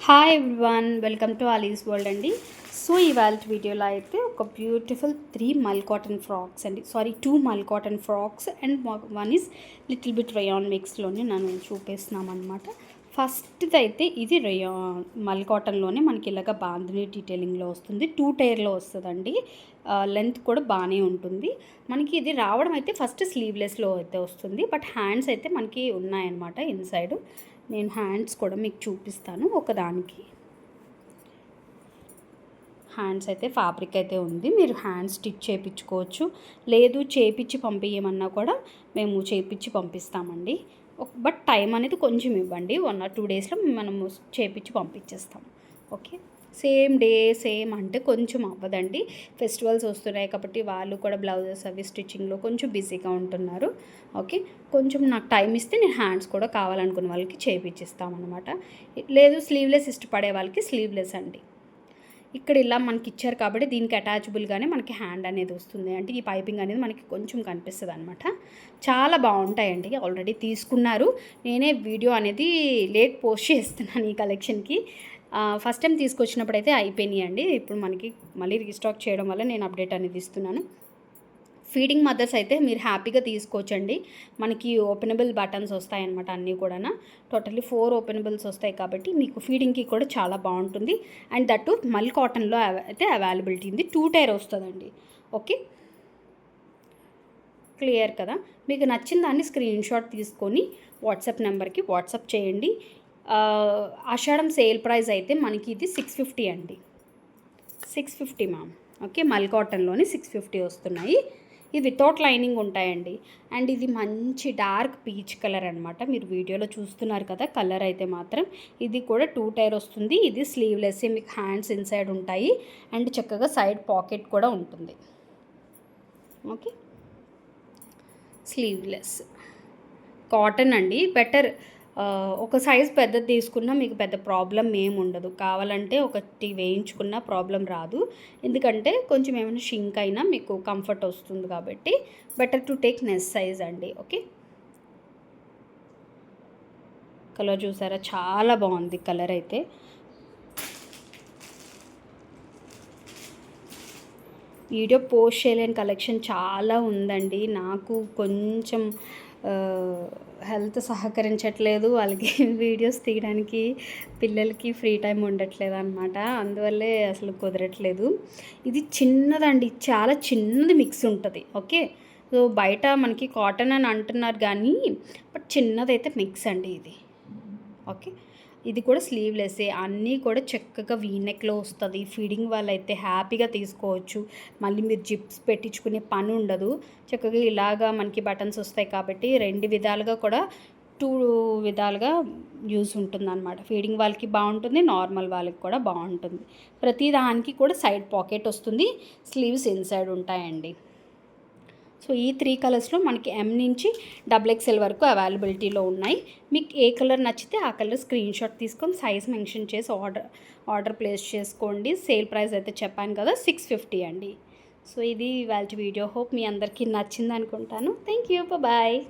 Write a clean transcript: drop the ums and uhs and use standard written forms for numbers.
Hi everyone, welcome to Aali's world అండి. So ఇవాళ వీడియోలో అయితే ఒక బ్యూటిఫుల్ 3 మల్ కాటన్ ఫ్రాక్స్ అండి, సారీ 2 మల్ cotton frocks and one is little bit rayon మిక్స్లోనే నేను చూపిస్తున్నాను అనమాట. ఫస్ట్ది అయితే ఇది మల్ కాటన్లోనే మనకి ఇలాగ బాందిని డీటెయిలింగ్లో వస్తుంది, 2 టైర్లో వస్తుందండి. లెంత్ కూడా బాగానే ఉంటుంది. మనకి ఇది రావడం అయితే ఫస్ట్ స్లీవ్లెస్లో అయితే వస్తుంది, బట్ హ్యాండ్స్ అయితే మనకి ఉన్నాయన్నమాట ఇన్సైడ్. నేను హ్యాండ్స్ కూడా మీకు చూపిస్తాను. ఒకదానికి హ్యాండ్స్ అయితే ఫ్యాబ్రిక్ అయితే ఉంది, మీరు హ్యాండ్స్ స్టిచ్ చేయించుకోవచ్చు, లేదు చేయించి పంపించమన్నా కూడా మేము చేయించి పంపిస్తామండి. బట్ టైం అనేది కొంచెం ఇవ్వండి, 1 or 2 డేస్లో మనము చేయించి పంపించేస్తాం. ఓకే, సేమ్ డే సేమ్ అంటే కొంచెం అవ్వదండి. ఫెస్టివల్స్ వస్తున్నాయి కాబట్టి వాళ్ళు కూడా బ్లౌజెస్ అవి స్టిచ్చింగ్లో కొంచెం బిజీగా ఉంటున్నారు. ఓకే, కొంచెం నాకు టైం ఇస్తే నేను హ్యాండ్స్ కూడా కావాలనుకున్న వాళ్ళకి చేయించిస్తామన్నమాట. లేదు స్లీవ్లెస్ ఇష్టపడే వాళ్ళకి స్లీవ్లెస్ అండి. ఇక్కడ ఇలా మనకి ఇచ్చారు కాబట్టి దీనికి అటాచబుల్గానే మనకి హ్యాండ్ అనేది వస్తుంది, అంటే ఈ పైపింగ్ అనేది మనకి కొంచెం కనిపిస్తుంది అనమాట. చాలా బాగుంటాయండి, ఆల్రెడీ తీసుకున్నారు. నేనే వీడియో అనేది లేట్ పోస్ట్ చేస్తున్నాను ఈ కలెక్షన్కి. ఫస్ట్ టైం తీసుకొచ్చినప్పుడు అయితే అయిపోయినాయి అండి, ఇప్పుడు మనకి మళ్ళీ రీస్టాక్ చేయడం వల్ల నేను అప్డేట్ అనేది ఇస్తున్నాను. ఫీడింగ్ మదర్స్ అయితే మీరు హ్యాపీగా తీసుకోవచ్చండి. మనకి ఓపెనబుల్ బటన్స్ వస్తాయన్నమాట అన్నీ కూడా, టోటల్లీ 4 ఓపెనబుల్స్ వస్తాయి కాబట్టి మీకు ఫీడింగ్కి కూడా చాలా బాగుంటుంది. అండ్ దట్టు మల్ కాటన్లో అయితే అవైలబిలిటీ ఉంది, 2 టైర్ వస్తుందండి. ఓకే, క్లియర్ కదా? మీకు నచ్చిన దాన్ని స్క్రీన్ షాట్ తీసుకొని వాట్సాప్ నెంబర్కి వాట్సాప్ చేయండి. ఆషాఢం సేల్ ప్రైస్ అయితే మనకి ఇది 650 అండి, 650 మ్యామ్. ఓకే, మల్ కాటన్లోని 650 వస్తున్నాయి. ఇవి వితౌట్ లైనింగ్ ఉంటాయండి. అండ్ ఇది మంచి డార్క్ పీచ్ కలర్ అనమాట, మీరు వీడియోలో చూస్తున్నారు కదా కలర్ అయితే మాత్రం. ఇది కూడా 2 టైర్ వస్తుంది. ఇది స్లీవ్లెస్, మీకు హ్యాండ్స్ ఇన్సైడ్ ఉంటాయి అండ్ చక్కగా సైడ్ పాకెట్ కూడా ఉంటుంది. ఓకే, స్లీవ్లెస్ కాటన్ అండి, బెటర్. ఒక సైజ్ పెద్దది తీసుకున్నా మీకు పెద్ద ప్రాబ్లం ఏమి ఉండదు. కావాలంటే ఒకటి వేయించుకున్న ప్రాబ్లం రాదు, ఎందుకంటే కొంచెం ఏమైనా షింక్ అయినా మీకు కంఫర్ట్ వస్తుంది కాబట్టి better to take next size అండి. ఓకే, కలర్ చూసారా, చాలా బాగుంది కలర్ అయితే. వీడియో పోస్ట్ చేయలేని కలెక్షన్ చాలా ఉందండి. నాకు కొంచెం హెల్త్ సహకరించట్లేదు, వాళ్ళకి వీడియోస్ తీయడానికి పిల్లలకి ఫ్రీ టైం ఉండట్లేదు అనమాట, అందువల్లే అసలు కుదరట్లేదు. ఇది చిన్నదండి, చాలా చిన్నది మిక్స్ ఉంటుంది. ఓకే, సో బయట మనకి కాటన్ అని అంటున్నారు కానీ బట్ చిన్నదైతే మిక్స్ అండి ఇది. ఓకే, ఇది కూడా స్లీవ్లెస్సే, అన్నీ కూడా చక్కగా వీనెక్లో వస్తుంది. ఫీడింగ్ వాళ్ళైతే హ్యాపీగా తీసుకోవచ్చు, మళ్ళీ మీరు జిప్స్ పెట్టించుకునే పని ఉండదు. చక్కగా ఇలాగా మనకి బటన్స్ వస్తాయి కాబట్టి 2 విధాలుగా కూడా 2 విధాలుగా యూజ్ ఉంటుందన్నమాట. ఫీడింగ్ వాళ్ళకి బాగుంటుంది, నార్మల్ వాళ్ళకి కూడా బాగుంటుంది. ప్రతి దానికి కూడా సైడ్ పాకెట్ వస్తుంది, స్లీవ్స్ ఇన్సైడ్ ఉంటాయండి. సో ఈ 3 కలర్స్లో మనకి M నుంచి XXL వరకు అవైలబిలిటీలో ఉన్నాయి. మీకు ఏ కలర్ నచ్చితే ఆ కలర్ స్క్రీన్ షాట్ తీసుకొని సైజ్ మెన్షన్ చేసి ఆర్డర్ ప్లేస్ చేసుకోండి. సేల్ ప్రైస్ అయితే చెప్పాను కదా, 650 అండి. సో ఇది ఇవాళ వీడియో. హోప్ మీ అందరికీ నచ్చింది అనుకుంటాను. Thank you, bye.